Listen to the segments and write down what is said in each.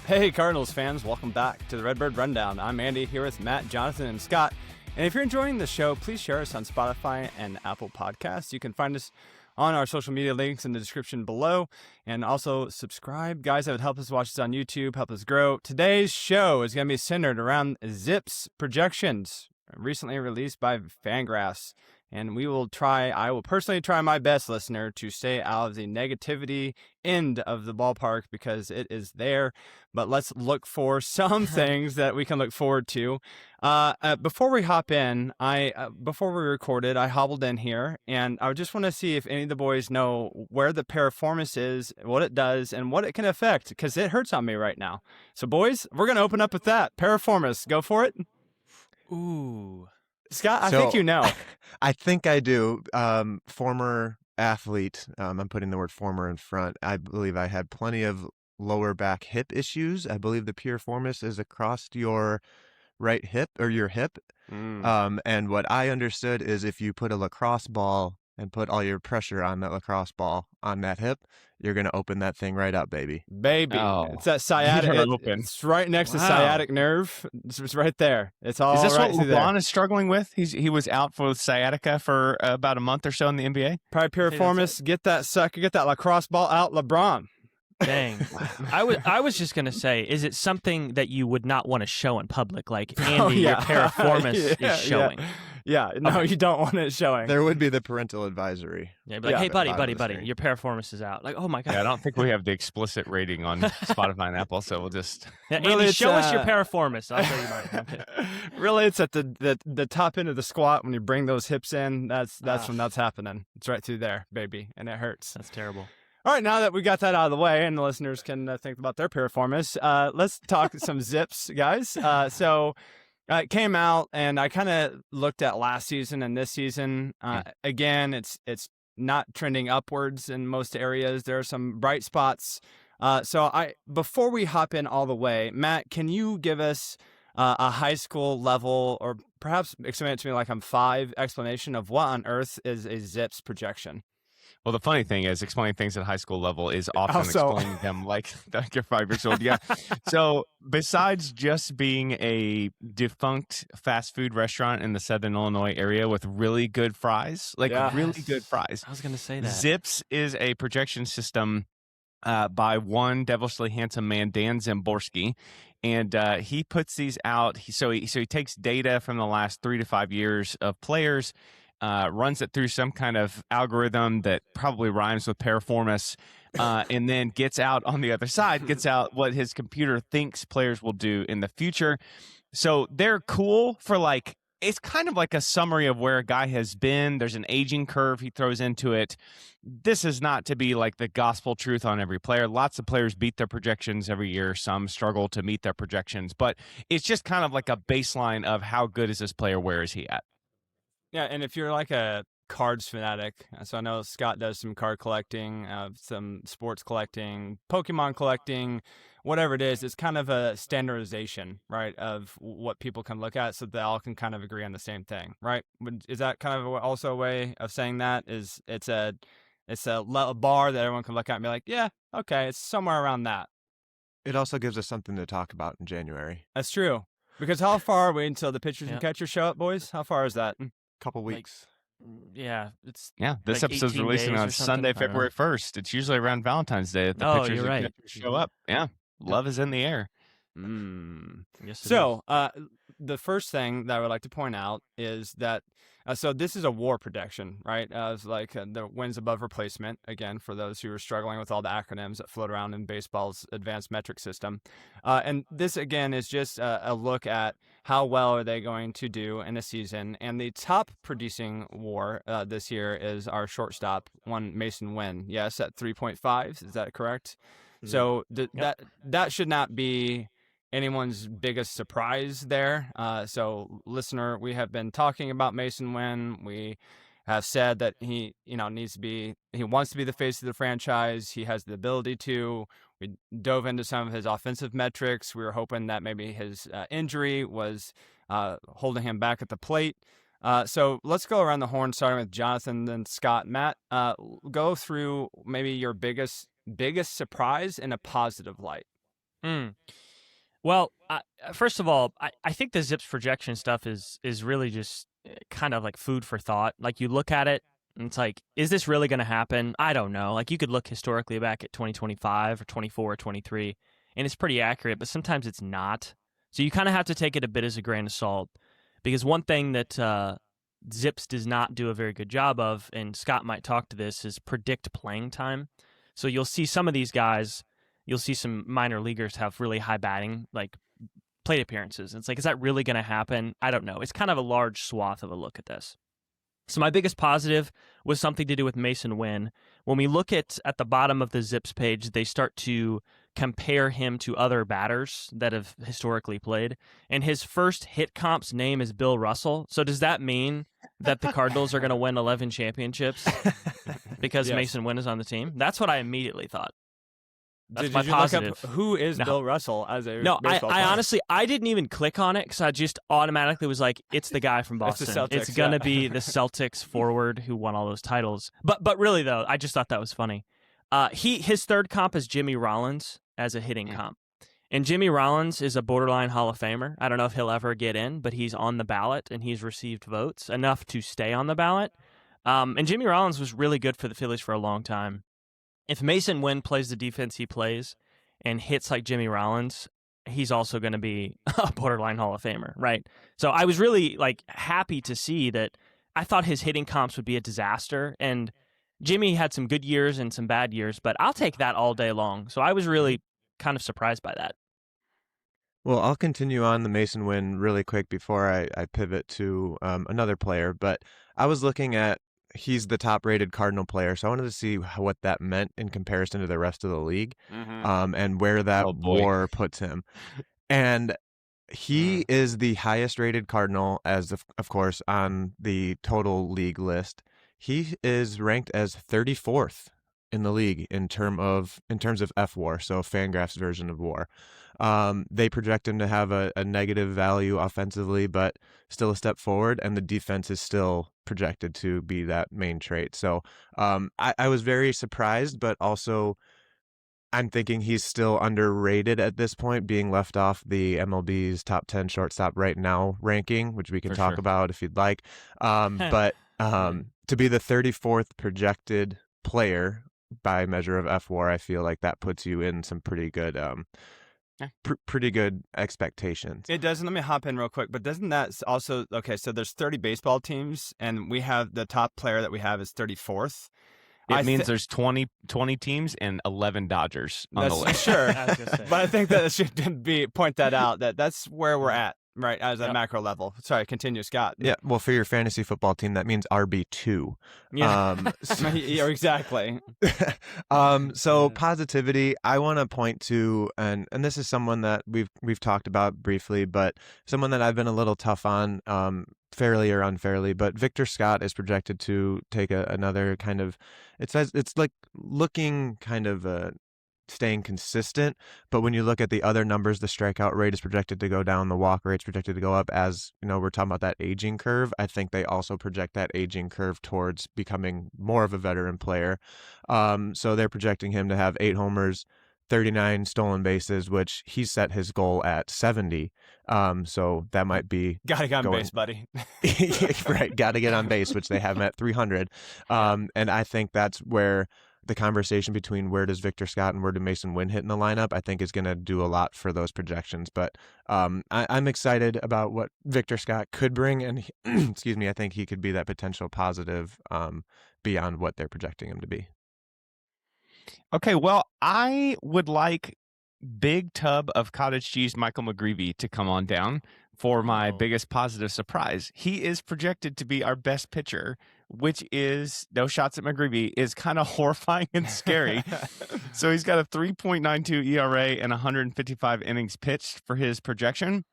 Hey, Cardinals fans, welcome back to the Redbird Rundown. I'm Andy here with Matt, Jonathan, and Scott. And if you're enjoying the show, please share us on Spotify and Apple Podcasts. You can find us on our social media links in the description below. And also subscribe. Guys, that would help us watch us on YouTube, help us grow. Today's show is going to be centered around ZiPS projections, recently released by FanGraphs. And I will personally try my best, listener, to stay out of the negativity end of the ballpark because it is there. But let's look for some things that we can look forward to. Before we hop in, before we recorded, I hobbled in here, and I just want to see if any of the boys know where the piriformis is, what it does, and what it can affect, because it hurts on me right now. So, boys, we're going to open up with that. Piriformis, go for it. Ooh. Scott, I think you know. I think I do. Former athlete, I'm putting the word former in front. I believe I had plenty of lower back hip issues. I believe the piriformis is across your right hip or your hip. And what I understood is if you put a lacrosse ball and put all your pressure on that lacrosse ball on that hip, you're going to open that thing right up, baby. Oh. It's that sciatic. It's right next to sciatic nerve. It's right there. It's all Is this right what LeBron is struggling with? He was out for sciatica for about a month or so in the NBA. Probably piriformis. Get that sucker. Get that lacrosse ball out, LeBron. Dang. I was just going to say, is it something that you would not want to show in public? Like, Andy, your piriformis is showing. Yeah, no, okay. You don't want it showing. There would be the parental advisory. Yeah, like, hey, buddy, your piriformis is out. Like, oh my God. Yeah, I don't think we have the explicit rating on Spotify and Apple, so we'll just... Yeah, really, Andy, show us your piriformis. I'll show you mine. Really, it's at the top end of the squat when you bring those hips in. That's when that's happening. It's right through there, baby, and it hurts. That's terrible. All right, now that we got that out of the way and the listeners can think about their piriformis, let's talk some ZiPS, guys. It came out, and I kind of looked at last season and this season. Again, it's not trending upwards in most areas. There are some bright spots. Before we hop in all the way, Matt, can you give us a high school level, or perhaps explain it to me like I'm 5, explanation of what on earth is a ZiPS projection? Well, the funny thing is, explaining things at high school level is often explaining them like you're 5 years old. Yeah. So besides just being a defunct fast food restaurant in the Southern Illinois area with really good fries, really good fries. I was going to say that. ZiPS is a projection system by one devilishly handsome man, Dan Szymborski. And he puts these out. So he takes data from the last 3 to 5 years of players, runs it through some kind of algorithm that probably rhymes with piriformis, and then gets out on the other side, what his computer thinks players will do in the future. So they're cool for it's kind of like a summary of where a guy has been. There's an aging curve he throws into it. This is not to be like the gospel truth on every player. Lots of players beat their projections every year. Some struggle to meet their projections, but it's just kind of like a baseline of how good is this player? Where is he at? Yeah, and if you're like a cards fanatic, so I know Scott does some card collecting, some sports collecting, Pokemon collecting, whatever it is, it's kind of a standardization, right, of what people can look at so they all can kind of agree on the same thing, right? Is that kind of also a way of saying that? Is it's a bar that everyone can look at and be like, yeah, okay, it's somewhere around that. It also gives us something to talk about in January. That's true. Because how far are we until the pitchers and catchers show up, boys? How far is that? Couple weeks. This episode's releasing on Sunday, February 1st. It's usually around Valentine's Day that the pitchers and catchers show up. Yeah, love is in the air. Yes, so the first thing that I would like to point out is that so this is a WAR prediction, right? It's like the wins above replacement, again, for those who are struggling with all the acronyms that float around in baseball's advanced metric system. And this, again, is just a look at how well are they going to do in a season. And the top producing WAR this year is our shortstop, one Mason Winn. Yes, at 3.5. Is that correct? So that should not be anyone's biggest surprise there. So, listener, we have been talking about Mason Winn. We have said that he wants to be the face of the franchise. He has the ability to. We dove into some of his offensive metrics. We were hoping that maybe his injury was holding him back at the plate. So let's go around the horn, starting with Jonathan, then Scott. Matt, go through maybe your biggest surprise in a positive light. Well, first of all, I think the ZiPS projection stuff is really just kind of like food for thought. Like you look at it, and it's like, is this really going to happen? I don't know. Like you could look historically back at 2025 or 24 or 23, and it's pretty accurate, but sometimes it's not. So you kind of have to take it a bit as a grain of salt, because one thing that ZiPS does not do a very good job of, and Scott might talk to this, is predict playing time. So you'll see some of these guys, you'll see some minor leaguers have really high batting, like plate appearances. It's like, is that really going to happen? I don't know. It's kind of a large swath of a look at this. So my biggest positive was something to do with Mason Winn. When we look at the bottom of the ZiPS page, they start to compare him to other batters that have historically played. And his first hit comp's name is Bill Russell. So does that mean that the Cardinals are going to win 11 championships because Yes. Mason Winn is on the team? That's what I immediately thought. That's Did my you positive. look up who is No. Bill Russell as a No, baseball I player? honestly, I didn't even click on it because I just automatically was like, it's the guy from It's the Boston. Celtics, It's gonna yeah. be the Celtics forward who won all those titles. But really though, I just thought that was funny. His third comp is Jimmy Rollins as a hitting comp. And Jimmy Rollins is a borderline Hall of Famer. I don't know if he'll ever get in, but he's on the ballot and he's received votes enough to stay on the ballot. And Jimmy Rollins was really good for the Phillies for a long time. If Mason Winn plays the defense he plays and hits like Jimmy Rollins, he's also going to be a borderline Hall of Famer, right? So I was really like happy to see that. I thought his hitting comps would be a disaster, and Jimmy had some good years and some bad years, but I'll take that all day long. So I was really kind of surprised by that. Well, I'll continue on the Mason Winn really quick before I pivot to another player. But I was looking at, he's the top-rated Cardinal player, so I wanted to see what that meant in comparison to the rest of the league, and where that WAR puts him. And he is the highest-rated Cardinal, as of course, on the total league list. He is ranked as 34th in the league in terms of FWAR, so FanGraphs version of WAR. They project him to have a negative value offensively, but still a step forward, and the defense is still projected to be that main trait. So I was very surprised, but also I'm thinking he's still underrated at this point, being left off the MLB's top 10 shortstop right now ranking, which we can talk about if you'd like. But to be the 34th projected player by measure of FWAR, I feel like that puts you in some pretty good pretty good expectations. It does. Let me hop in real quick. But doesn't that also, okay, so there's 30 baseball teams, and we have the top player that we have is 34th. It means there's 20 teams and 11 Dodgers on the list. Sure. I was gonna say. But I think that it should point that out, that's where we're at, right, as a macro level. Sorry, continue, Scott. Yeah, well, for your fantasy football team, that means RB2. Yeah, yeah, exactly. So positivity, I want to point to, and this is someone that we've talked about briefly, but someone that I've been a little tough on, fairly or unfairly, but Victor Scott is projected to take another kind of, it says it's like looking kind of staying consistent, but when you look at the other numbers, the strikeout rate is projected to go down, the walk rate is projected to go up. As you know, we're talking about that aging curve. I think they also project that aging curve towards becoming more of a veteran player. So they're projecting him to have 8 homers, 39 stolen bases, which he set his goal at 70. So that might be Gotta get on base, buddy. right. Got to get on base, which they have him at 300. And I think that's where the conversation between where does Victor Scott and where does Mason Winn hit in the lineup, I think is going to do a lot for those projections. But I'm excited about what Victor Scott could bring, and excuse me, I think he could be that potential positive beyond what they're projecting him to be. Okay, well, I would like Big Tub of Cottage Cheese Michael McGreevy to come on down for my biggest positive surprise. He is projected to be our best pitcher, which is, no shots at McGreevy, is kind of horrifying and scary. So he's got a 3.92 ERA and 155 innings pitched for his projection.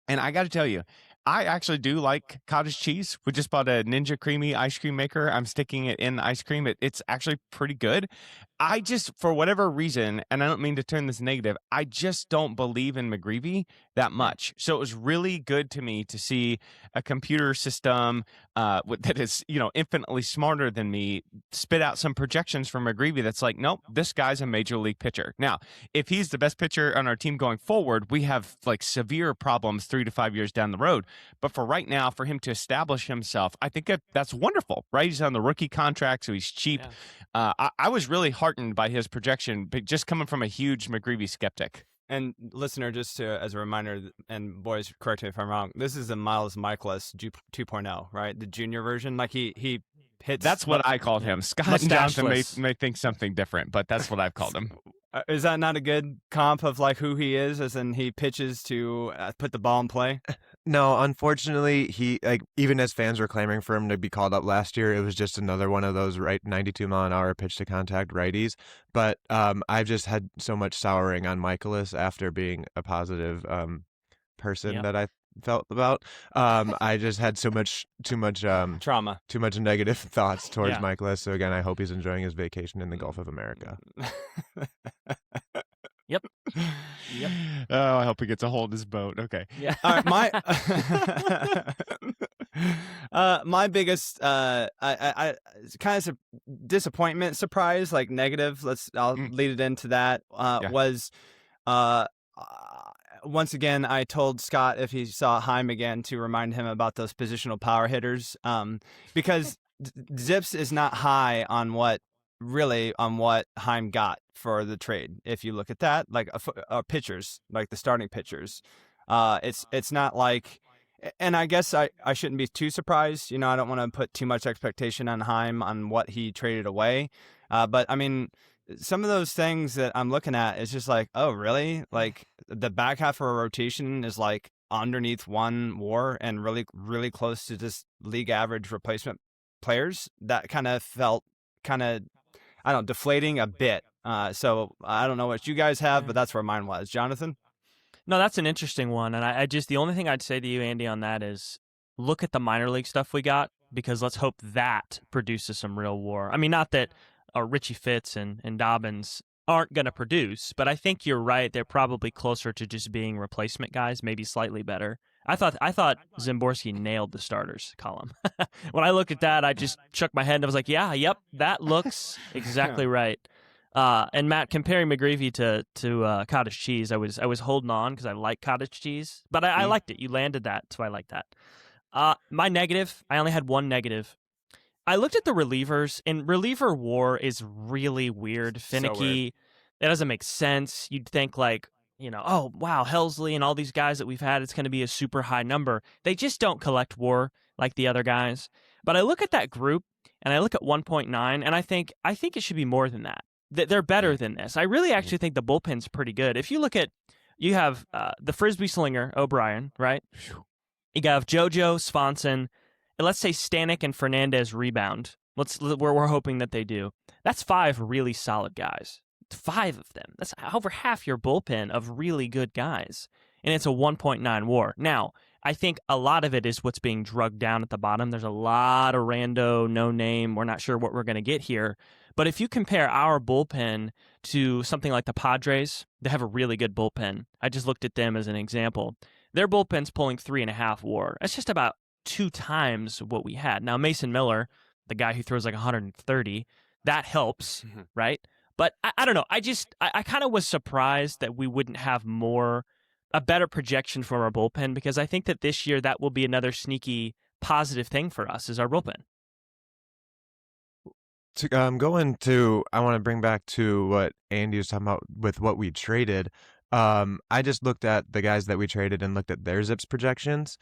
And I got to tell you, I actually do like cottage cheese. We just bought a Ninja Creamy ice cream maker. I'm sticking it in the ice cream. It's actually pretty good. I just, for whatever reason, and I don't mean to turn this negative, I just don't believe in McGreevy that much. So it was really good to me to see a computer system that is, infinitely smarter than me spit out some projections from McGreevy that's like, nope, this guy's a major league pitcher. Now, if he's the best pitcher on our team going forward, we have like severe problems 3 to 5 years down the road. But for right now, for him to establish himself, I think that's wonderful, right? He's on the rookie contract, so he's cheap. Yeah. I was really heartened by his projection, but just coming from a huge McGreevy skeptic. And listener, just as a reminder, and boys, correct me if I'm wrong, this is the Miles Michaelis 2.0, right? The junior version. Like he hits. That's what I called him. Scott Johnson may think something different, but that's what I've called him. Is that not a good comp of like who he is, as in he pitches to put the ball in play? No, unfortunately, he even as fans were clamoring for him to be called up last year, it was just another one of those 92-mile-an-hour pitch to contact righties. But I've just had so much souring on Michaelis after being a positive person that I felt about. I just had too much trauma, too much negative thoughts towards Michaelis. So again, I hope he's enjoying his vacation in the Gulf of America. Yep. Oh, I hope he gets a hold of his boat. Okay. Yeah. All right, my biggest I kind of disappointment, surprise, like negative. I'll lead it into that. Was once again, I told Scott if he saw Heim again to remind him about those positional power hitters, because ZiPS is not high on what Heim got for the trade. If you look at that, like pitchers, like the starting pitchers, it's not like, and I guess I shouldn't be too surprised. I don't want to put too much expectation on Heim on what he traded away. But I mean, some of those things that I'm looking at is just like, oh, really? Like the back half of a rotation is like underneath 1 WAR and really, really close to just league average replacement players. That kind of felt deflating a bit. So I don't know what you guys have, but that's where mine was. Jonathan? No, that's an interesting one. And I just, the only thing I'd say to you, Andy, on that is look at the minor league stuff we got, because let's hope that produces some real WAR. I mean, not that Richie Fitz and Dobbins aren't going to produce, but I think you're right. They're probably closer to just being replacement guys, maybe slightly better. I thought Szymborski nailed the starters column. When I looked at that, I just shook my head and I was like, yep, that looks exactly right. And Matt, comparing McGreevy to cottage cheese, I was holding on because I like cottage cheese, but I liked it. You landed that, so I like that. My negative, I only had one negative. I looked at the relievers, and reliever WAR is really weird, finicky. So weird. It doesn't make sense. You'd think like, oh, wow, Helsley and all these guys that we've had, it's going to be a super high number. They just don't collect WAR like the other guys. But I look at that group, and I look at 1.9, and I think it should be more than that. They're better than this. I really actually think the bullpen's pretty good. If you look at, you have the Frisbee slinger, O'Brien, right? You have JoJo, Swanson, and let's say Stanek and Fernandez rebound. We're hoping that they do. That's 5 really solid guys. 5 of them. That's over half your bullpen of really good guys. And it's a 1.9 WAR. Now, I think a lot of it is what's being drugged down at the bottom. There's a lot of rando, no name. We're not sure what we're going to get here. But if you compare our bullpen to something like the Padres, they have a really good bullpen. I just looked at them as an example. Their bullpen's pulling 3.5 WAR. That's just about 2 times what we had. Now, Mason Miller, the guy who throws like 130, that helps, right? But I don't know. I kind of was surprised that we wouldn't have a better projection from our bullpen, because I think that this year that will be another sneaky positive thing for us is our bullpen. I want to bring back to what Andy was talking about with what we traded. I just looked at the guys that we traded and looked at their ZiPS projections.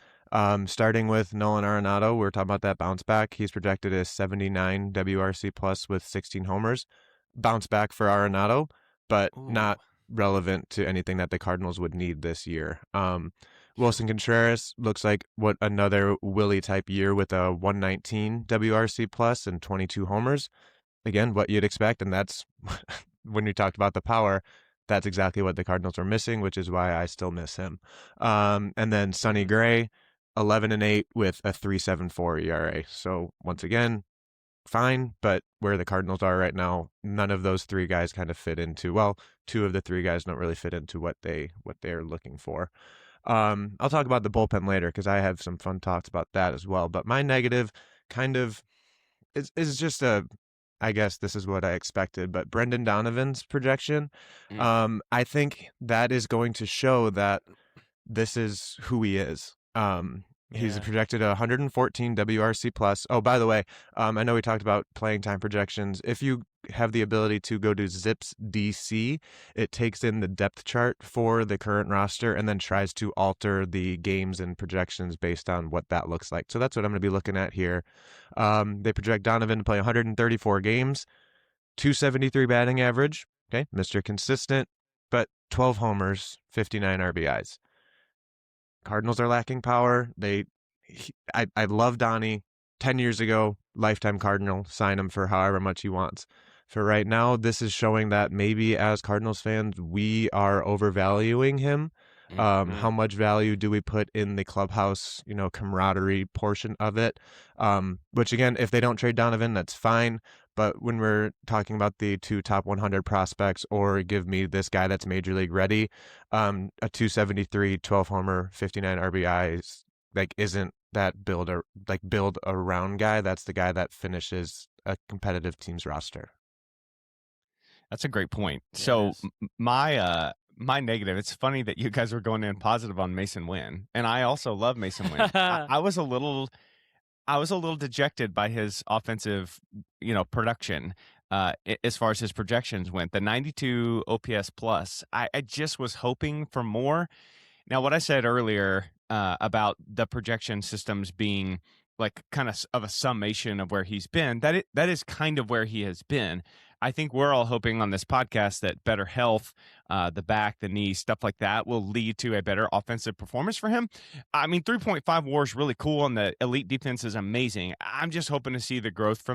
Starting with Nolan Arenado, we're talking about that bounce back. He's projected as 79 WRC plus with 16 homers. Bounce back for Arenado, but not relevant to anything that the Cardinals would need this year. Wilson Contreras looks like another Willie type year with a 119 WRC plus and 22 homers. Again, what you'd expect, and that's when you talked about the power, that's exactly what the Cardinals were missing, which is why I still miss him. And then Sonny Gray, 11-8 with a 3.74 ERA. So once again, fine, but where the Cardinals are right now, none of those three guys kind of fit into, well, two of the three guys don't really fit into what they are looking for. I'll talk about the bullpen later because I have some fun thoughts about that as well. But my negative kind of is just I guess this is what I expected, but Brendan Donovan's projection, I think that is going to show that this is who he is. He's projected 114 WRC plus. Oh, by the way, I know we talked about playing time projections. If you have the ability to go to ZiPS DC, it takes in the depth chart for the current roster and then tries to alter the games and projections based on what that looks like. So that's what I'm going to be looking at here. They project Donovan to play 134 games, 273 batting average. Okay, Mr. Consistent, but 12 homers, 59 RBIs. Cardinals are lacking power. I love Donnie. 10 years ago, lifetime Cardinal, sign him for however much he wants. For right now, this is showing that maybe as Cardinals fans, we are overvaluing him. How much value do we put in the clubhouse, camaraderie portion of it? Which again, if they don't trade Donovan, that's fine. But when we're talking about the two top 100 prospects, or give me this guy that's major league ready, a 273, 12 homer, 59 RBIs, isn't that build around guy. That's the guy that finishes a competitive team's roster. That's a great point. Yeah, so my negative, it's funny that you guys were going in positive on Mason Winn, and I also love Mason Winn. I was a little dejected by his offensive, production as far as his projections went. The 92 OPS plus, I just was hoping for more. Now, what I said earlier about the projection systems being kind of a summation of where he's been, that is kind of where he has been. I think we're all hoping on this podcast that better health, the back, the knee, stuff like that will lead to a better offensive performance for him. I mean, 3.5 WAR is really cool, and the elite defense is amazing. I'm just hoping to see the growth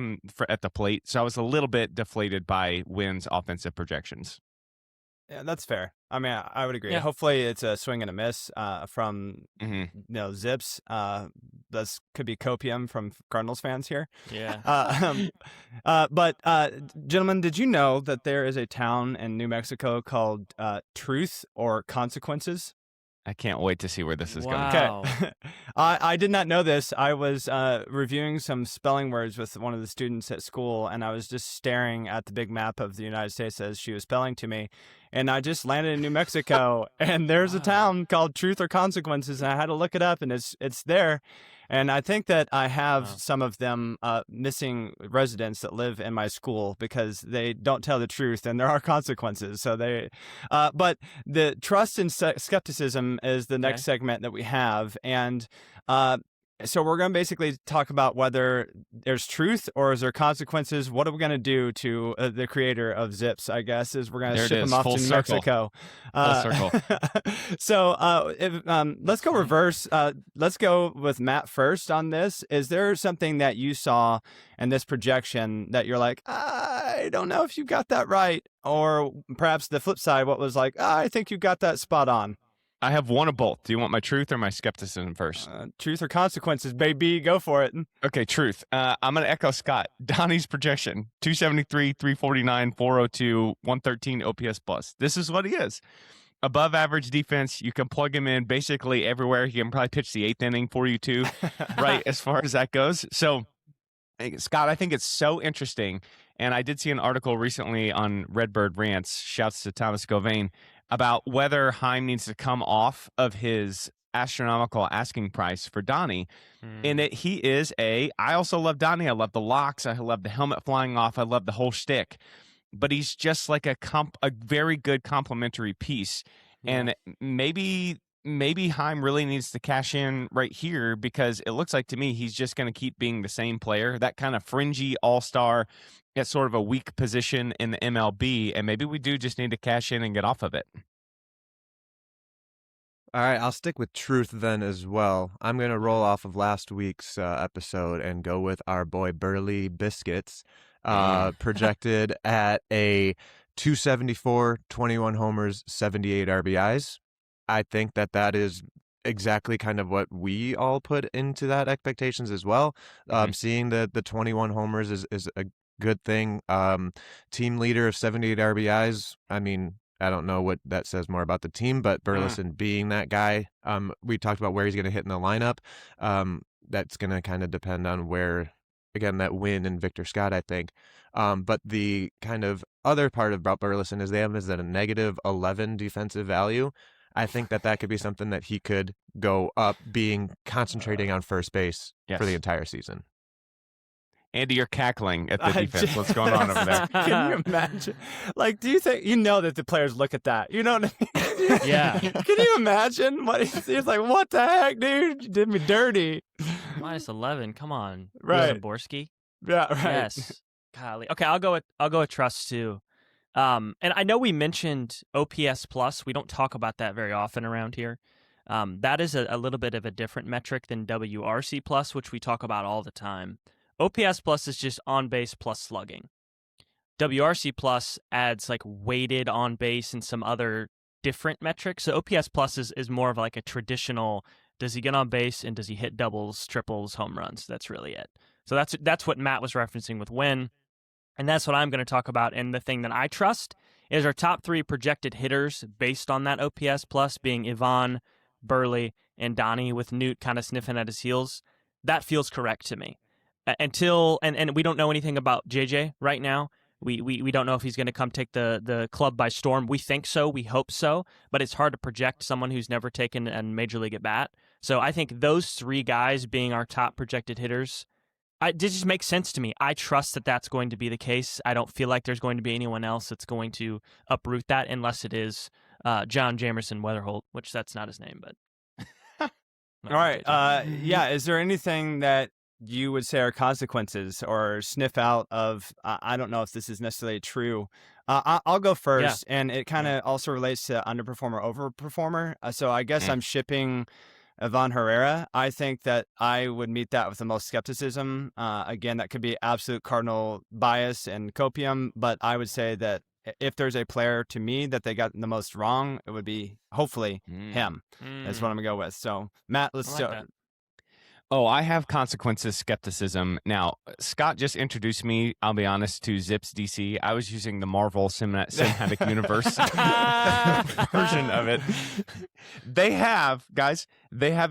at the plate. So I was a little bit deflated by Winn's offensive projections. Yeah, that's fair. I mean, I would agree. Yeah. Hopefully, it's a swing and a miss from ZiPS. This could be Copium from Cardinals fans here. Yeah. But gentlemen, did you know that there is a town in New Mexico called Truth or Consequences? I can't wait to see where this is going. Wow. Okay. I did not know this. I was reviewing some spelling words with one of the students at school, and I was just staring at the big map of the United States as she was spelling to me. And I just landed in New Mexico, and there's a town called Truth or Consequences, and I had to look it up, and it's there. And I think that I have some of them missing residents that live in my school because they don't tell the truth, and there are consequences. So but the trust and skepticism is the next segment that we have, and so we're going to basically talk about whether there's truth or is there consequences. What are we going to do to the creator of ZiPS, I guess, is we're going to ship him off to New Mexico. Full circle. So let's go reverse. Let's go with Matt first on this. Is there something that you saw in this projection that you're like, I don't know if you got that right? Or perhaps the flip side, what was like, I think you got that spot on? I have one of both. Do you want my truth or my skepticism first? Truth or consequences, baby. Go for it. Okay, truth. I'm going to echo Scott. Donnie's projection, 273, 349, 402, 113 OPS plus. This is what he is. Above average defense. You can plug him in basically everywhere. He can probably pitch the eighth inning for you too, right, as far as that goes. So, Scott, I think it's so interesting. And I did see an article recently on Redbird Rants, shouts to Thomas Govain, about whether Heim needs to come off of his astronomical asking price for Donnie. In that he is I also love Donnie. I love the locks. I love the helmet flying off. I love the whole shtick. But he's just like a very good complementary piece. Yeah. And maybe Heim really needs to cash in right here because it looks like to me he's just going to keep being the same player, that kind of fringy all-star at sort of a weak position in the MLB, and maybe we do just need to cash in and get off of it. All right, I'll stick with truth then as well. I'm going to roll off of last week's episode and go with our boy Burley Biscuits, projected at a 274, 21 homers, 78 RBIs. I think that is exactly kind of what we all put into that expectations as well. Seeing the 21 homers is a good thing. Team leader of 78 RBIs. I mean, I don't know what that says more about the team, but Burleson being that guy. We talked about where he's going to hit in the lineup. That's going to kind of depend on where, again, that Winn and Victor Scott, I think. But the kind of other part about Burleson is they have him as a negative 11 defensive value. I think that could be something that he could go up, concentrating on first base for the entire season. Andy, you're cackling at the defense. What's going on over there? Can you imagine? Like, do you think that the players look at that? You know what I mean? Yeah. Can you imagine what he's like? What the heck, dude? You did me dirty. -11. Come on, Right. Szymborski. Yeah, right. Yes. Golly. Okay, I'll go with trust too. And I know we mentioned OPS plus. We don't talk about that very often around here. That is a little bit of a different metric than WRC plus, which we talk about all the time. OPS plus is just on base plus slugging. WRC plus adds like weighted on base and some other different metrics. So OPS plus is more of like a traditional, does he get on base and does he hit doubles, triples, home runs? That's really it. So that's what Matt was referencing with Winn. And that's what I'm going to talk about. And the thing that I trust is our top 3 projected hitters based on that OPS plus being Ivan, Burley, and Donnie, with Newt kind of sniffing at his heels. That feels correct to me. Until we don't know anything about JJ right now. We don't know if he's going to come take the club by storm. We think so. We hope so. But it's hard to project someone who's never taken a major league at bat. So I think those 3 guys being our top projected hitters, it just makes sense to me. I trust that that's going to be the case. I don't feel like there's going to be anyone else that's going to uproot that unless it is John Jamerson Weatherholt, which that's not his name. But all right. Yeah. Is there anything that you would say are consequences or sniff out of, I don't know if this is necessarily true. I'll go first, and it kind of also relates to underperformer, overperformer. So I guess I'm shipping Ivan Herrera. I think that I would meet that with the most skepticism. Again, that could be absolute Cardinal bias and copium, but I would say that if there's a player to me that they got the most wrong, it would be hopefully him. That's what I'm going to go with. So, Matt, let's do it. Oh, I have consequences skepticism. Now, Scott just introduced me, I'll be honest, to ZiPS DC. I was using the Marvel Cinematic Universe version of it. They have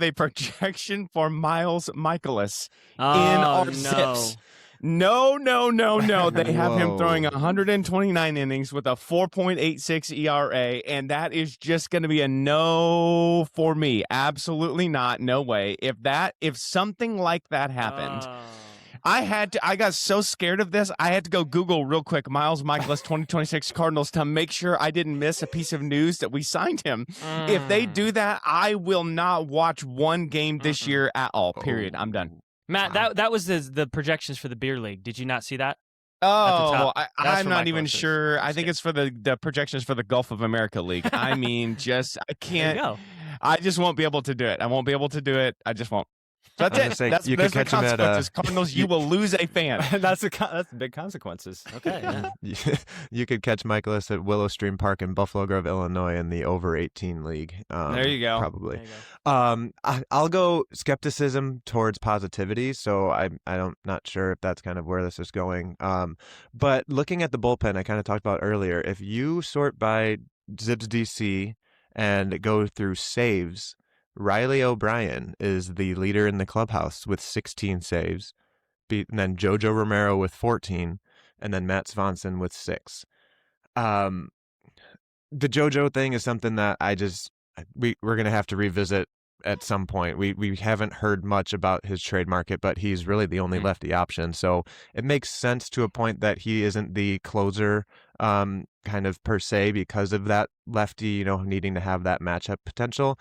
a projection for Miles Michaelis in our ZiPS. No. They have him throwing 129 innings with a 4.86 ERA, and that is just going to be a no for me. Absolutely not. No way. If something like that happened, I got so scared of this, I had to go Google real quick Miles Michaelis 2026 Cardinals to make sure I didn't miss a piece of news that we signed him. If they do that, I will not watch one game this year at all. Period. I'm done. Matt, that was the projections for the beer league. Did you not see that? Oh, I'm not even sure. I think it's for the projections for the Gulf of America League. I mean, I can't. I just won't be able to do it. I won't be able to do it. I just won't. So that's it. You could catch him at Cardinals. You will lose a fan. That's big consequences. Okay. Yeah. You could catch Michaelis at Willow Stream Park in Buffalo Grove, Illinois, in the over 18 league. There you go. Probably. I'll go skepticism towards positivity. So I'm not sure if that's kind of where this is going. But looking at the bullpen, I kind of talked about earlier. If you sort by ZiPS DC and go through saves, Riley O'Brien is the leader in the clubhouse with 16 saves, and then Jojo Romero with 14, and then Matt Swanson with 6. The Jojo thing is something that we're going to have to revisit at some point. We haven't heard much about his trade market, but he's really the only lefty option. So it makes sense to a point that he isn't the closer kind of per se because of that lefty, needing to have that matchup potential.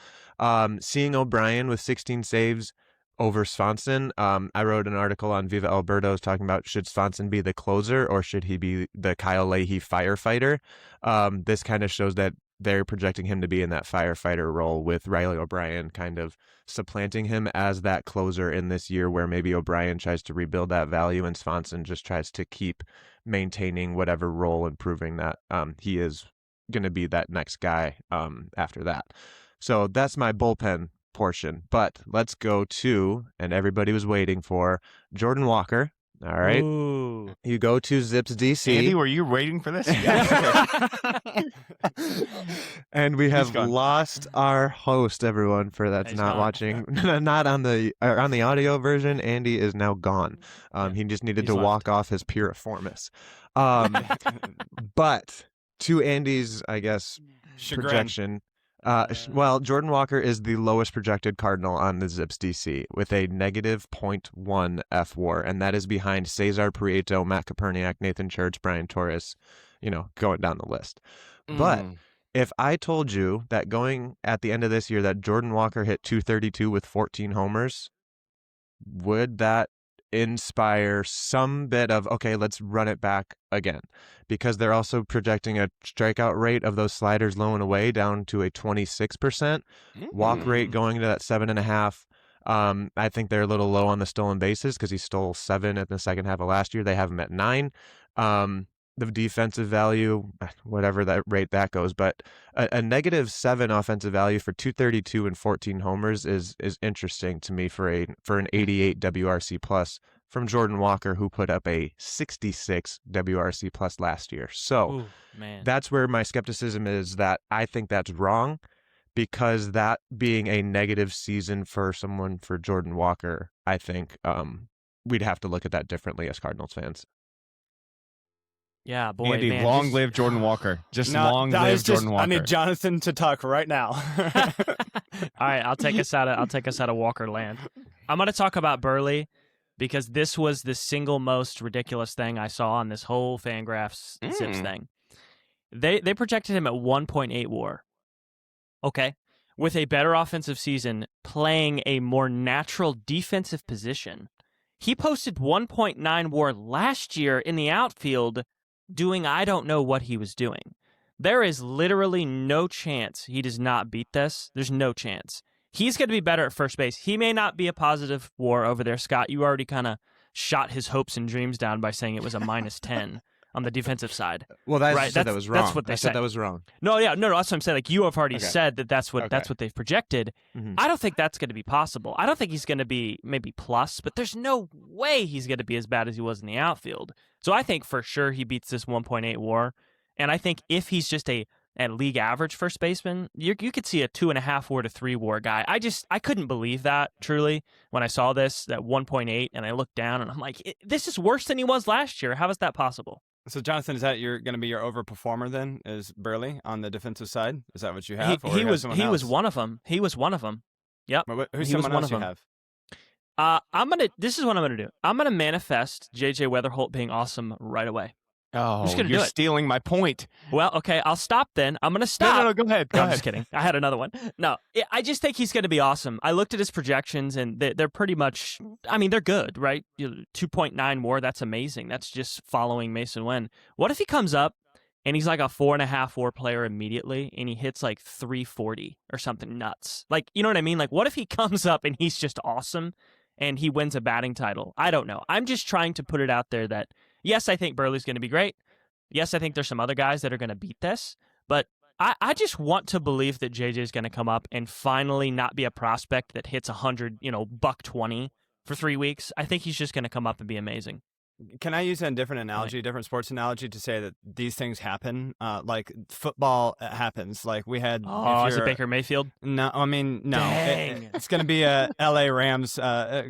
Seeing O'Brien with 16 saves over Swanson, I wrote an article on Viva Alberto's talking about should Swanson be the closer or should he be the Kyle Leahy firefighter? This kind of shows that they're projecting him to be in that firefighter role, with Riley O'Brien kind of supplanting him as that closer in this year, where maybe O'Brien tries to rebuild that value and Swanson just tries to keep maintaining whatever role and proving that he is going to be that next guy after that. So that's my bullpen portion. But let's go to, and everybody was waiting for, Jordan Walker. All right. Ooh. You go to ZiPS DC. Andy, were you waiting for this? And we have gone. lost our host, everyone, for that's He's not gone. watching, not on the audio version. Andy is now gone. He just needed He's to walk left. off his piriformis. But to Andy's, I guess, Chagrin. projection. Well, Jordan Walker is the lowest projected Cardinal on the ZiPS DC with a negative 0.1 F-WAR, and that is behind Cesar Prieto, Matt Koperniak, Nathan Church, Brian Torres, going down the list. But if I told you that going at the end of this year that Jordan Walker hit 232 with 14 homers, would that inspire some bit of, okay, let's run it back again? Because they're also projecting a strikeout rate of those sliders low and away down to a 26%, walk rate going to that 7.5. I think they're a little low on the stolen bases because he stole 7 in the second half of last year. They have him at 9. The defensive value, whatever that rate that goes, but a negative 7 offensive value for 232 and 14 homers is interesting to me for an 88 WRC plus from Jordan Walker, who put up a 66 WRC plus last year. So Ooh, man. that's where my skepticism is, that I think that's wrong, because that being a negative season for someone for Jordan Walker, I think we'd have to look at that differently as Cardinals fans. Yeah, boy, Andy, man, long just- live Jordan Walker. Just No, long that live is just- Jordan Walker. I need Jonathan to talk right now. All right, I'll take us out of Walker land. I'm going to talk about Burley because this was the single most ridiculous thing I saw on this whole FanGraphs ZiPS thing. They projected him at 1.8 WAR. Okay, with a better offensive season, playing a more natural defensive position. He posted 1.9 WAR last year in the outfield, doing I don't know what he was doing. There is literally no chance he does not beat this. There's no chance. He's going to be better at first base. He may not be a positive WAR over there, Scott. You already kind of shot his hopes and dreams down by saying it was a minus 10 on the defensive side. Well, I Right, said that was wrong. that's what they I said say. that was wrong. No, that's what I'm saying. Like, you have already Okay. said that's what they've projected. Mhm. I don't think that's going to be possible. I don't think he's going to be maybe plus, but there's no way he's going to be as bad as he was in the outfield. So I think for sure he beats this 1.8 WAR. And I think if he's just a league average first baseman, you could see a 2.5 WAR to 3 WAR guy. I couldn't believe that, truly, when I saw this, that 1.8, and I looked down and I'm like, this is worse than he was last year. How is that possible? So, Jonathan, is that going to be your overperformer then? Is Burley on the defensive side? Is that what you have? He was one of them. He was one of them. Yep. Who's he was someone one else of you them. have? This is what I'm gonna do. I'm gonna manifest JJ Weatherholt being awesome right away. Oh, just gonna you're do it. stealing my point. Well, okay, I'll stop then. I'm gonna stop. No, go ahead. No, I'm just kidding. I had another one. No, I just think he's going to be awesome. I looked at his projections, and they're pretty much, I mean, they're good, right? 2.9 WAR, that's amazing. That's just following Mason Winn. What if he comes up, and he's like a 4.5 WAR player immediately, and he hits like 340 or something nuts? Like, you know what I mean? Like, what if he comes up, and he's just awesome, and he wins a batting title? I don't know. I'm just trying to put it out there that, yes, I think Burley's going to be great. Yes, I think there's some other guys that are going to beat this, but I just want to believe that JJ is going to come up and finally not be a prospect that hits 100, $120 for 3 weeks. I think he's just going to come up and be amazing. Can I use a different analogy, different sports analogy, to say that these things happen? Like football happens. Like we had. Oh, is it Baker Mayfield? No, I mean no. Dang. It's going to be a L.A. Rams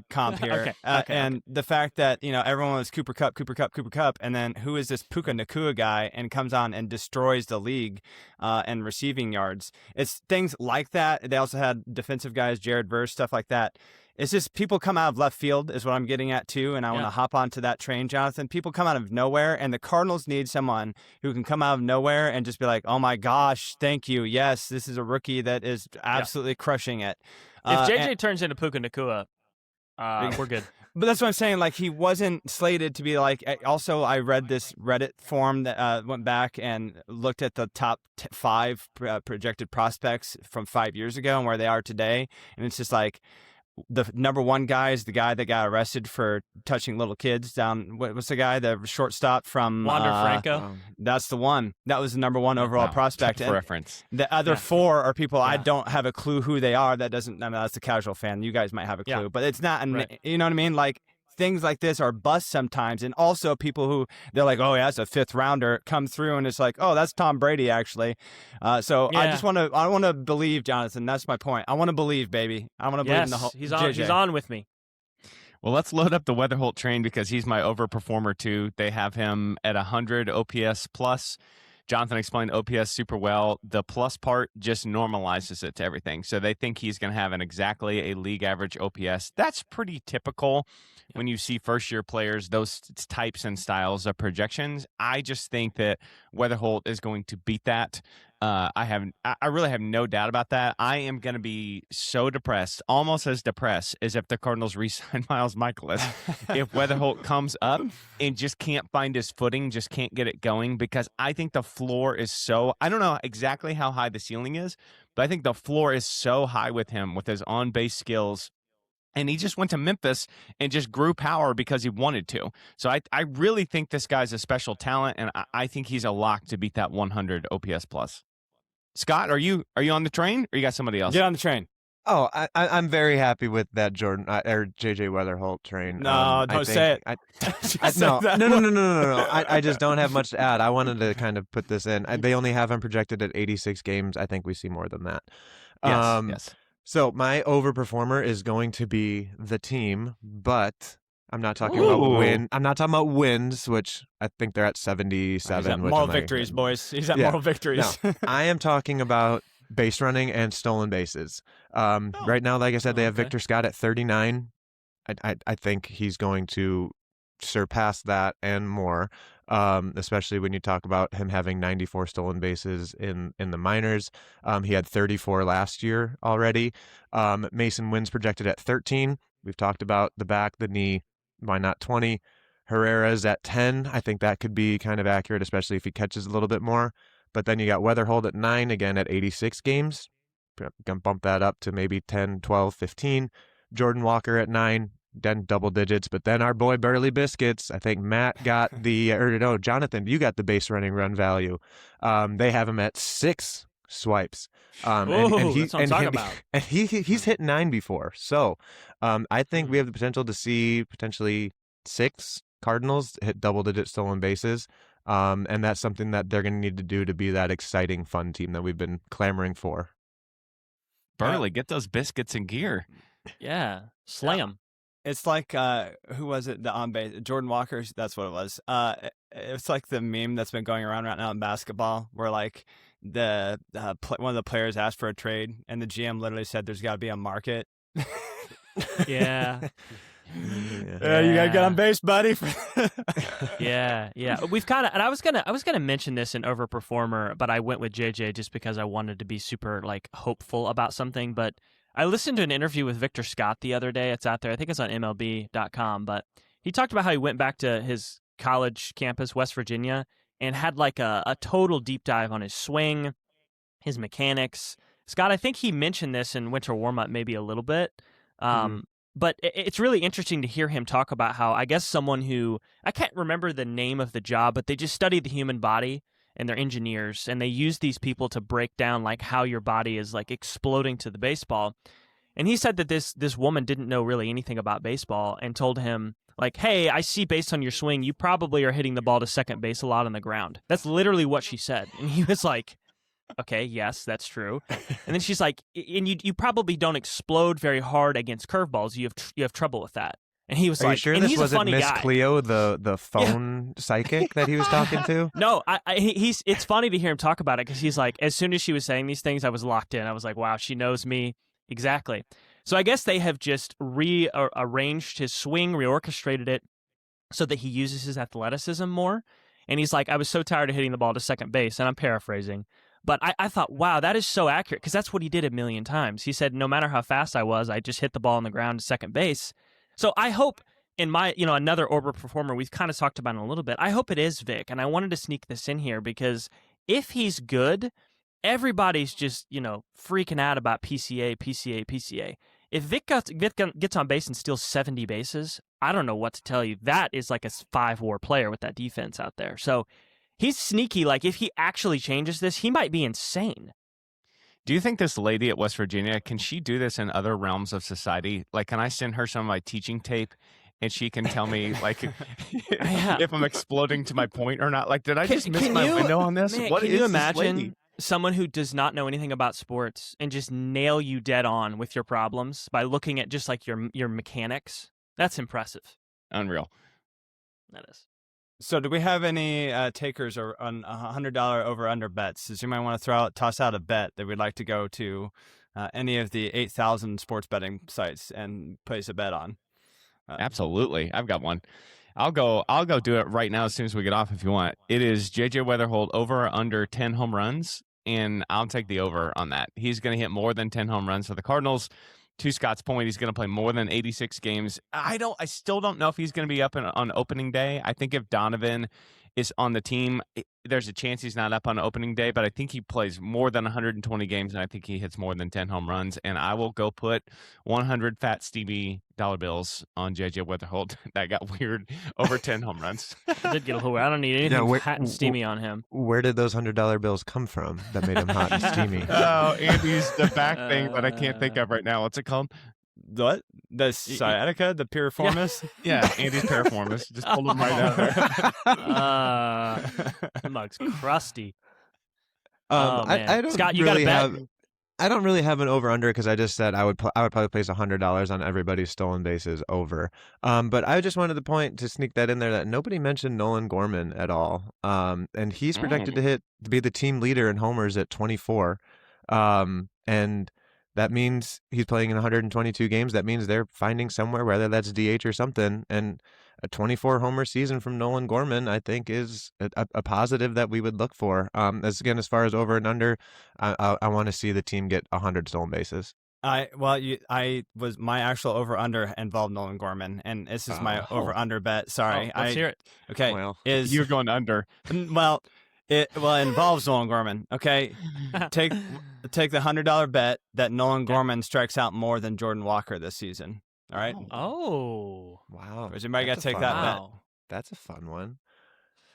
comp here, Okay. The fact that everyone was Cooper Kupp, and then who is this Puka Nacua guy and comes on and destroys the league and receiving yards. It's things like that. They also had defensive guys, Jared Verse, stuff like that. It's just people come out of left field is what I'm getting at too, and I want to hop onto that train, Jonathan. People come out of nowhere, and the Cardinals need someone who can come out of nowhere and just be like, oh my gosh, thank you. Yes, this is a rookie that is absolutely crushing it. If JJ turns into Puka Nacua, we're good. But that's what I'm saying. Like, he wasn't slated to be like. Also, I read this Reddit forum that went back and looked at the top 5 projected prospects from 5 years ago and where they are today, and it's just like, the number one guy is the guy that got arrested for touching little kids down. What's the guy, the shortstop from Wander Franco? That's the one. That was the number one overall prospect. For reference. The other four are people I don't have a clue who they are. That doesn't. I mean, that's a casual fan. You guys might have a clue, but it's not. Right. You know what I mean? Like, things like this are busts sometimes, and also people who they're like, oh yeah, it's a 5th rounder, come through, and it's like, oh, that's Tom Brady actually. So I just want to believe, Jonathan. That's my point. I want to believe, baby. I want to believe in the whole. He's JJ. on with me. Well, let's load up the Weatherholt train because he's my overperformer too. They have him at 100 OPS plus. Jonathan explained OPS super well. The plus part just normalizes it to everything. So they think he's going to have exactly a league average OPS. That's pretty typical when you see first-year players, those types and styles of projections. I just think that Weatherholt is going to beat that. I really have no doubt about that. I am going to be so depressed, almost as depressed as if the Cardinals re-sign Miles Michaelis. If Weatherholt comes up and just can't find his footing, just can't get it going, because I think the floor is so, I don't know exactly how high the ceiling is, but I think the floor is so high with him, with his on-base skills. And he just went to Memphis and just grew power because he wanted to. So I really think this guy's a special talent, and I think he's a lock to beat that 100 OPS plus. Scott, are you on the train, or you got somebody else? Get on the train. Oh, I'm very happy with that Jordan or JJ Weatherholt train. No, don't say it. No. I just don't have much to add. I wanted to kind of put this in. They only have him projected at 86 games. I think we see more than that. Yes. So my overperformer is going to be the team, but I'm not talking about win. I'm not talking about wins, which I think they're at 77. He's at moral victories, boys. He's at moral victories. No, I am talking about base running and stolen bases. Right now, like I said, they have Victor Scott at 39. I think he's going to surpass that and more, especially when you talk about him having 94 stolen bases in the minors. He had 34 last year already. Mason Winn's projected at 13. We've talked about the back, the knee. Why not 20? Herrera's at 10. I think that could be kind of accurate, especially if he catches a little bit more. But then you got Weatherholt at 9, again at 86 games. Gonna bump that up to maybe 10, 12, 15. Jordan Walker at 9, then double digits. But then our boy Burley Biscuits, I think Matt got Jonathan, you got the base running run value. They have him at 6 swipes. That's what I'm talking about. And he's hit 9 before. So I think we have the potential to see potentially 6 Cardinals hit double-digit stolen bases. And that's something that they're going to need to do to be that exciting, fun team that we've been clamoring for. Burley, get those biscuits in gear. Yeah, slay them. It's like, who was it? The on base, Jordan Walker. That's what it was. It's like the meme that's been going around right now in basketball, where like one of the players asked for a trade, and the GM literally said, "There's got to be a market." Yeah. You gotta get on base, buddy. Yeah. We've kind of, and I was gonna mention this in overperformer, but I went with JJ just because I wanted to be super like hopeful about something. But I listened to an interview with Victor Scott the other day. It's out there. I think it's on MLB.com. But he talked about how he went back to his college campus, West Virginia, and had like a total deep dive on his swing, his mechanics. Scott, I think he mentioned this in winter warm-up maybe a little bit. But it's really interesting to hear him talk about how, I guess, someone who, I can't remember the name of the job, but they just study the human body, and they're engineers, and they use these people to break down like how your body is like exploding to the baseball. And he said that this woman didn't know really anything about baseball and told him like, hey, I see based on your swing, you probably are hitting the ball to second base a lot on the ground. That's literally what she said. And he was like, okay, yes, that's true. And then she's like, and you probably don't explode very hard against curveballs. You have trouble with that. And he was Are like, you sure and this he's wasn't a funny Miss guy. Cleo, the phone psychic that he was talking to? No, it's funny to hear him talk about it because he's like, as soon as she was saying these things, I was locked in. I was like, wow, she knows me exactly. So I guess they have just rearranged his swing, reorchestrated it so that he uses his athleticism more. And he's like, I was so tired of hitting the ball to second base, and I'm paraphrasing. But I thought, wow, that is so accurate because that's what he did a million times. He said, no matter how fast I was, I just hit the ball on the ground to second base. So I hope in my, another overperformer we've kind of talked about in a little bit, I hope it is Vic. And I wanted to sneak this in here because if he's good, everybody's just, freaking out about PCA. if Vic gets on base and steals 70 bases, I don't know what to tell you. That is like a 5-WAR player with that defense out there. So he's sneaky. Like, if he actually changes this, he might be insane. Do you think this lady at West Virginia, can she do this in other realms of society? Like, can I send her some of my teaching tape and she can tell me, like, if I'm exploding to my point or not? Like, did I just miss my window on this? Man, What can is you this imagine lady? someone who does not know anything about sports and just nail you dead on with your problems by looking at just like your mechanics? That's impressive. Unreal. That is. So, do we have any takers on $100 over/under bets? Does anybody want to toss out a bet that we'd like to go to any of the 8,000 sports betting sites and place a bet on? Absolutely, I've got one. I'll go do it right now as soon as we get off if you want. It is JJ Weatherholt over or under 10 home runs, and I'll take the over on that. He's going to hit more than 10 home runs for the Cardinals. To Scott's point, he's going to play more than 86 games. I still don't know if he's going to be up on opening day. I think if Donovan is on the team, there's a chance he's not up on opening day, but I think he plays more than 120 games, and I think he hits more than 10 home runs. And I will go put 100 fat Stevie dollar bills on JJ Weatherholt. That got weird. Over 10 home runs. I did get a little weird. I don't need anything hot and steamy on him. Where did those $100 bills come from that made him hot and steamy? Oh, Andy's the back thing that I can't think of right now. What's it called? What? The sciatica? The piriformis? Yeah, Andy's piriformis. Just pulled him right out there. That mug's crusty. I don't Scott, you really got a bet? I don't really have an over under because I just said I would probably place $100 on everybody's stolen bases over. But I just wanted to point to sneak that in there that nobody mentioned Nolan Gorman at all. And he's projected to be the team leader in homers at 24. And that means he's playing in 122 games. That means they're finding somewhere, whether that's DH or something. And a 24 homer season from Nolan Gorman, I think, is a positive that we would look for. As far as over and under, I want to see the team get 100 stolen bases. My actual over under involved Nolan Gorman, and this is my over under bet. Sorry, let's hear it. Okay, You're going under. Well, it involves Nolan Gorman. Okay, take the $100 bet that Nolan Gorman strikes out more than Jordan Walker this season. All right. Oh, wow! Is anybody got to take that bet? That's a fun one.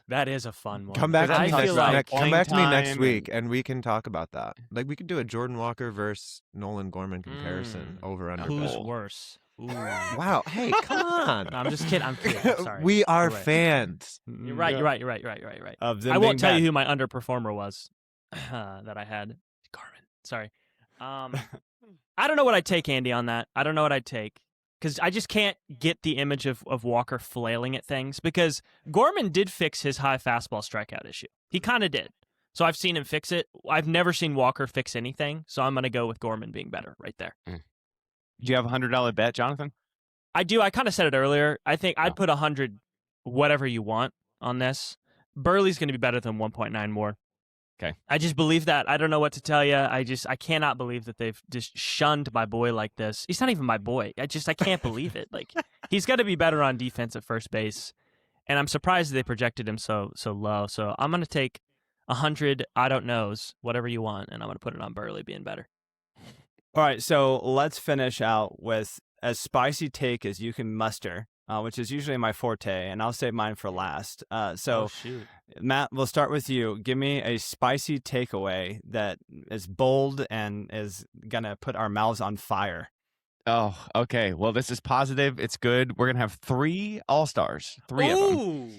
That is a fun one. Come back to me come back to me next week, and we can talk about that. Like, we could do a Jordan Walker versus Nolan Gorman comparison over under. Who's worse? Ooh. Wow! Hey, come on! No, I'm just kidding. I'm kidding. I'm sorry. We are fans. You're right. You're right. I won't tell you who my underperformer was that I had. Gorman. Sorry. I don't know what I'd take, Andy, on that. I don't know what I'd take. Because I just can't get the image of Walker flailing at things. Because Gorman did fix his high fastball strikeout issue. He kind of did. So I've seen him fix it. I've never seen Walker fix anything. So I'm going to go with Gorman being better right there. Do you have a $100 bet, Jonathan? I do. I kind of said it earlier. I think I'd put 100 whatever you want on this. Burley's going to be better than 1.9 more. Okay. I just believe that. I don't know what to tell you. I cannot believe that they've just shunned my boy like this. He's not even my boy. I can't believe it. Like, he's got to be better on defense at first base. And I'm surprised they projected him so low. So I'm going to take 100 I don't knows, whatever you want, and I'm going to put it on Burley being better. All right, so let's finish out with as spicy take as you can muster, which is usually my forte, and I'll save mine for last. Shoot. Matt, we'll start with you. Give me a spicy takeaway that is bold and is going to put our mouths on fire. Oh, okay. Well, this is positive. It's good. We're going to have 3 All-Stars, 3 of them.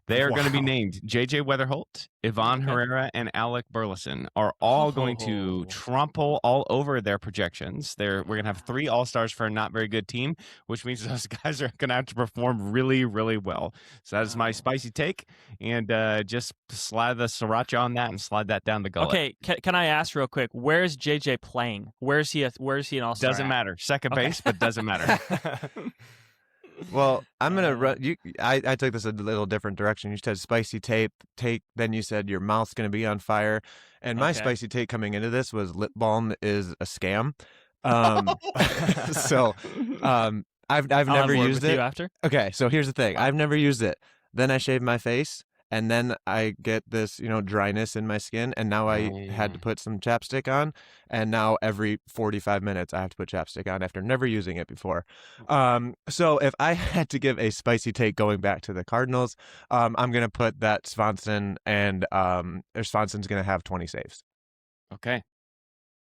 They are going to be named JJ Weatherholt, Ivan Herrera, and Alec Burleson are all going to trample all over their projections. We're going to have 3 All-Stars for a not very good team, which means those guys are going to have to perform really, really well. So that is my spicy take, and just slide the sriracha on that and slide that down the gullet. Okay, can I ask real quick? Where is JJ playing? Where is he an All-Star? Doesn't matter. Second base, but doesn't matter. Well, I'm gonna run. I took this a little different direction. You said spicy take. Then you said your mouth's gonna be on fire, and my spicy take coming into this was lip balm is a scam. So I've never used it. You after? Okay, so here's the thing. I've never used it. Then I shaved my face, and then I get this, dryness in my skin, and now I had to put some chapstick on, and now every 45 minutes I have to put chapstick on after never using it before. So if I had to give a spicy take going back to the Cardinals, I'm going to put that Swanson, and Swanson's going to have 20 saves. Okay.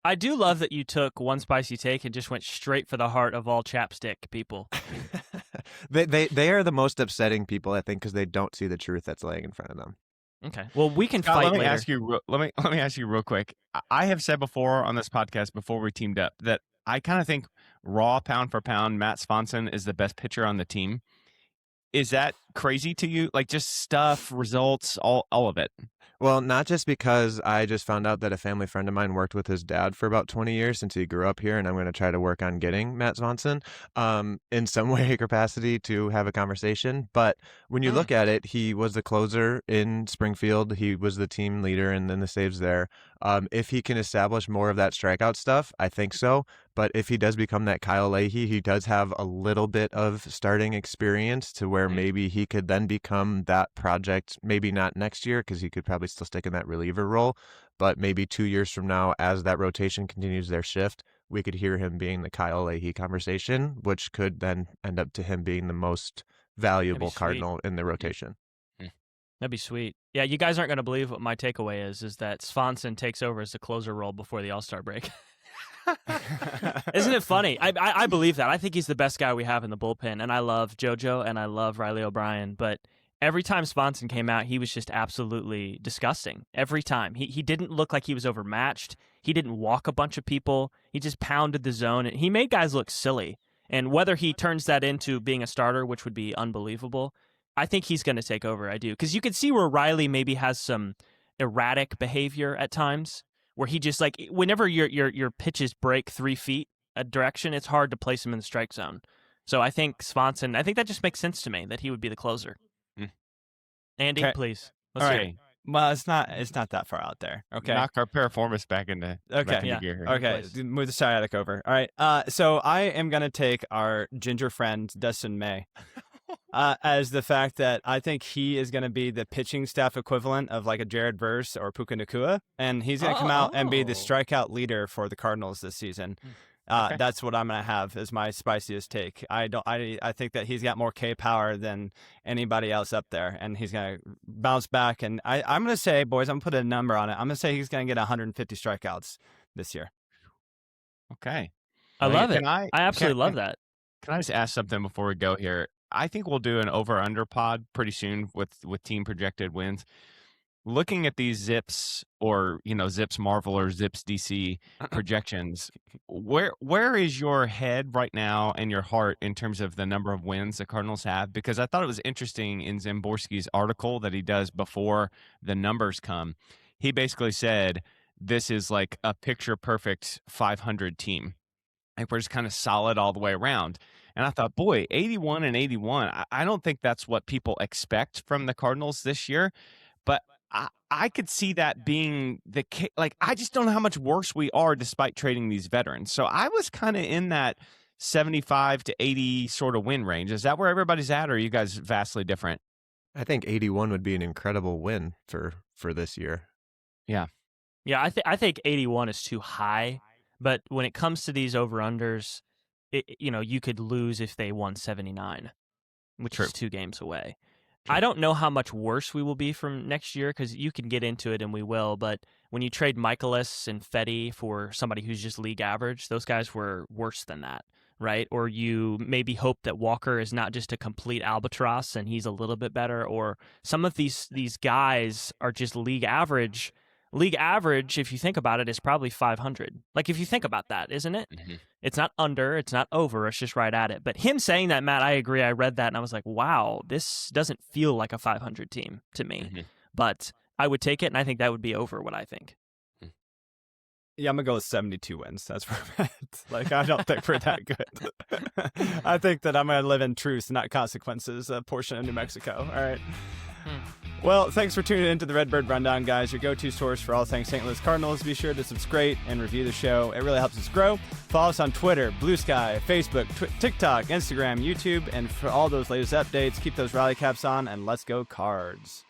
I do love that you took one spicy take and just went straight for the heart of all chapstick people. They are the most upsetting people, I think, because they don't see the truth that's laying in front of them. Okay. Well, we can Scott, fight let me later. let me ask you real quick. I have said before on this podcast before we teamed up that I kind of think raw pound for pound Matt Swanson is the best pitcher on the team. Is that crazy to you? Like just stuff, results, all of it. Well, not just because I just found out that a family friend of mine worked with his dad for about 20 years since he grew up here, and I'm going to try to work on getting Matt Swanson in some way or capacity to have a conversation. But when you look at it, he was the closer in Springfield. He was the team leader and then the saves there. If he can establish more of that strikeout stuff, I think so. But if he does become that Kyle Leahy, he does have a little bit of starting experience to where maybe he could then become that project, maybe not next year because he could probably still stick in that reliever role, but maybe 2 years from now as that rotation continues their shift, we could hear him being the Kyle Leahy conversation, which could then end up to him being the most valuable Cardinal in the rotation. That'd be sweet. Yeah, you guys aren't going to believe what my takeaway is that Swanson takes over as the closer role before the All-Star break. Isn't it funny? I believe that. I think he's the best guy we have in the bullpen, and I love JoJo and I love Riley O'Brien, but every time Swanson came out, he was just absolutely disgusting. Every time. He didn't look like he was overmatched. He didn't walk a bunch of people. He just pounded the zone, and he made guys look silly. And whether he turns that into being a starter, which would be unbelievable, I think he's going to take over. I do. Because you can see where Riley maybe has some erratic behavior at times, where he just like whenever your pitches break 3 feet a direction, it's hard to place him in the strike zone. So I think Swanson, I think that just makes sense to me that he would be the closer. Andy, please. Let's hear it. Well, it's not that far out there. Okay. Knock our Paraformis back into gear here. Okay. Please. Move the sciatic over. All right. So I am gonna take our ginger friend Dustin May. As the fact that I think he is going to be the pitching staff equivalent of like a Jared Verse or Puka Nakua, and he's going to come out and be the strikeout leader for the Cardinals this season. That's what I'm going to have as my spiciest take. I think that he's got more K power than anybody else up there, and he's going to bounce back. And I'm going to say, boys, I'm going to put a number on it. I'm going to say he's going to get 150 strikeouts this year. Okay. I love it. I absolutely love that. Can I just ask something before we go here? I think we'll do an over-under pod pretty soon with team projected wins. Looking at these ZiPS or, ZiPS Marvel or ZiPS DC projections, where is your head right now and your heart in terms of the number of wins the Cardinals have? Because I thought it was interesting in Szymborski's article that he does before the numbers come. He basically said, this is like a picture-perfect 500 team. Like we're just kind of solid all the way around. And I thought, boy, 81 and 81, I don't think that's what people expect from the Cardinals this year. But I could see that being the case. Like, I just don't know how much worse we are despite trading these veterans. So I was kind of in that 75 to 80 sort of win range. Is that where everybody's at, or are you guys vastly different? I think 81 would be an incredible win for this year. Yeah, I think 81 is too high. But when it comes to these over-unders, you could lose if they won 79, which is 2 games away. True. I don't know how much worse we will be from next year because you can get into it and we will. But when you trade Michaelis and Fetty for somebody who's just league average, those guys were worse than that, right? Or you maybe hope that Walker is not just a complete albatross and he's a little bit better. Or some of these guys are just league average. League average, if you think about it, is probably 500. Like, if you think about that, isn't it? Mm-hmm. It's not under, it's not over, it's just right at it. But him saying that, Matt, I agree. I read that, and I was like, wow, this doesn't feel like a 500 team to me. Mm-hmm. But I would take it, and I think that would be over what I think. Yeah, I'm going to go with 72 wins. That's where I'm at. Like, I don't think we're that good. I think that I'm going to live in truth, not consequences, a portion of New Mexico. All right. Well, thanks for tuning into the Redbird Rundown, guys, your go-to source for all things St. Louis Cardinals. Be sure to subscribe and review the show. It really helps us grow. Follow us on Twitter, Blue Sky, Facebook, TikTok, Instagram, YouTube, and for all those latest updates, keep those rally caps on, and let's go Cards.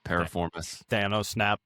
Paraformis. Thanos snap.